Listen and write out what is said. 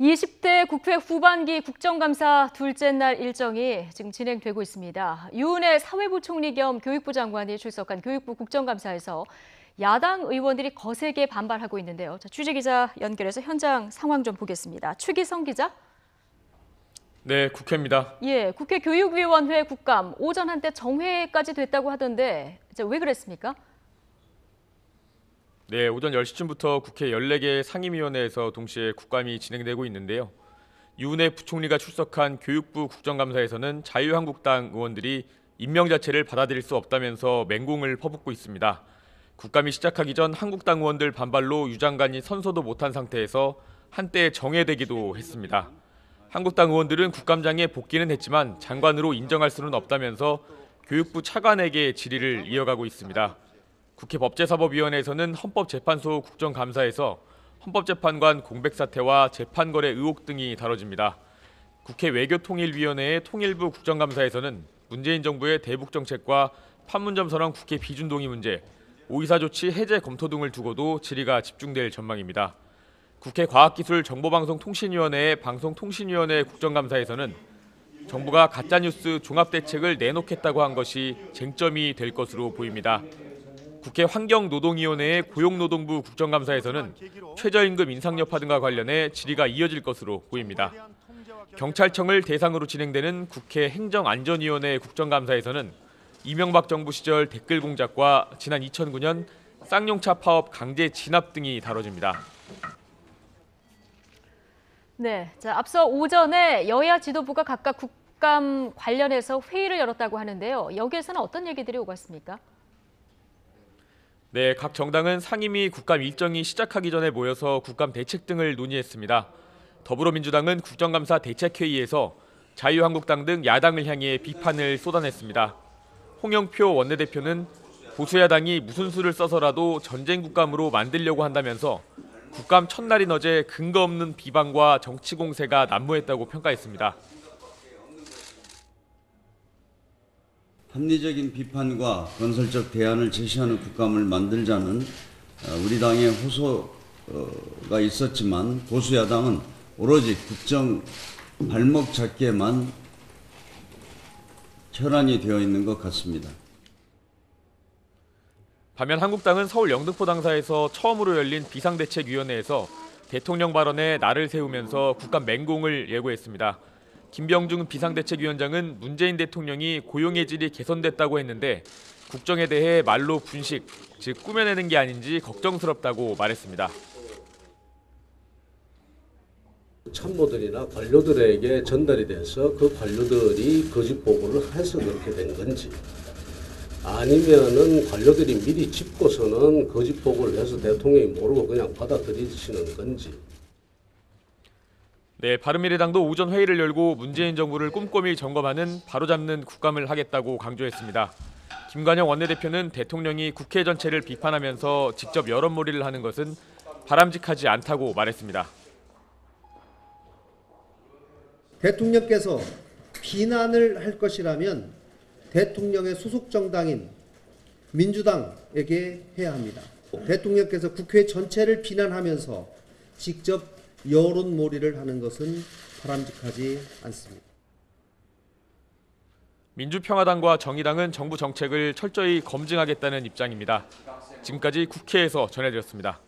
20대 국회 후반기 국정감사 둘째 날 일정이 지금 진행되고 있습니다. 유은혜 사회부총리 겸 교육부 장관이 출석한 교육부 국정감사에서 야당 의원들이 거세게 반발하고 있는데요. 취재기자 연결해서 현장 상황 좀 보겠습니다. 최기성 기자. 네, 국회입니다. 예, 국회 교육위원회 국감 오전 한때 정회까지 됐다고 하던데 왜 그랬습니까? 네, 오전 10시쯤부터 국회 14개 상임위원회에서 동시에 국감이 진행되고 있는데요. 유은혜 부총리가 출석한 교육부 국정감사에서는 자유한국당 의원들이 임명 자체를 받아들일 수 없다면서 맹공을 퍼붓고 있습니다. 국감이 시작하기 전 한국당 의원들 반발로 유 장관이 선서도 못한 상태에서 한때 정회되기도 했습니다. 한국당 의원들은 국감장에 복귀는 했지만 장관으로 인정할 수는 없다면서 교육부 차관에게 질의를 이어가고 있습니다. 국회 법제사법위원회에서는 헌법재판소 국정감사에서 헌법재판관 공백 사태와 재판 거래 의혹 등이 다뤄집니다. 국회 외교통일위원회의 통일부 국정감사에서는 문재인 정부의 대북 정책과 판문점 선언 국회 비준동의 문제, 오이사 조치 해제 검토 등을 두고도 질의가 집중될 전망입니다. 국회 과학기술정보방송통신위원회의 방송통신위원회 국정감사에서는 정부가 가짜뉴스 종합대책을 내놓겠다고 한 것이 쟁점이 될 것으로 보입니다. 국회 환경노동위원회의 고용노동부 국정감사에서는 최저임금 인상 여파 등과 관련해 질의가 이어질 것으로 보입니다. 경찰청을 대상으로 진행되는 국회 행정안전위원회 국정감사에서는 이명박 정부 시절 댓글 공작과 지난 2009년 쌍용차 파업 강제 진압 등이 다뤄집니다. 네, 앞서 오전에 여야 지도부가 각각 국감 관련해서 회의를 열었다고 하는데요. 여기에서는 어떤 얘기들이 오갔습니까? 네, 각 정당은 상임위 국감 일정이 시작하기 전에 모여서 국감 대책 등을 논의했습니다. 더불어민주당은 국정감사 대책회의에서 자유한국당 등 야당을 향해 비판을 쏟아냈습니다. 홍영표 원내대표는 보수야당이 무슨 수를 써서라도 전쟁 국감으로 만들려고 한다면서 국감 첫날인 어제 근거 없는 비방과 정치 공세가 난무했다고 평가했습니다. 합리적인 비판과 건설적 대안을 제시하는 국감을 만들자는 우리 당의 호소가 있었지만 보수야당은 오로지 국정 발목 잡기에만 혈안이 되어 있는 것 같습니다. 반면 한국당은 서울 영등포 당사에서 처음으로 열린 비상대책위원회에서 대통령 발언에 날을 세우면서 국감 맹공을 예고했습니다. 김병중 비상대책위원장은 문재인 대통령이 고용의 질이 개선됐다고 했는데 국정에 대해 말로 분식, 즉 꾸며내는 게 아닌지 걱정스럽다고 말했습니다. 참모들이나 관료들에게 전달이 돼서 그 관료들이 거짓 보고를 해서 그렇게 된 건지 아니면은 관료들이 미리 짚고서는 거짓 보고를 해서 대통령이 모르고 그냥 받아들이시는 건지. 네, 바른미래당도 오전 회의를 열고 문재인 정부를 꼼꼼히 점검하는 바로잡는 국감을 하겠다고 강조했습니다. 김관영 원내대표는 대통령이 국회 전체를 비판하면서 직접 여론몰이를 하는 것은 바람직하지 않다고 말했습니다. 대통령께서 비난을 할 것이라면 대통령의 소속 정당인 민주당에게 해야 합니다. 대통령께서 국회 전체를 비난하면서 직접 여론몰이를 하는 것은 바람직하지 않습니다. 민주평화당과 정의당은 정부 정책을 철저히 검증하겠다는 입장입니다. 지금까지 국회에서 전해드렸습니다.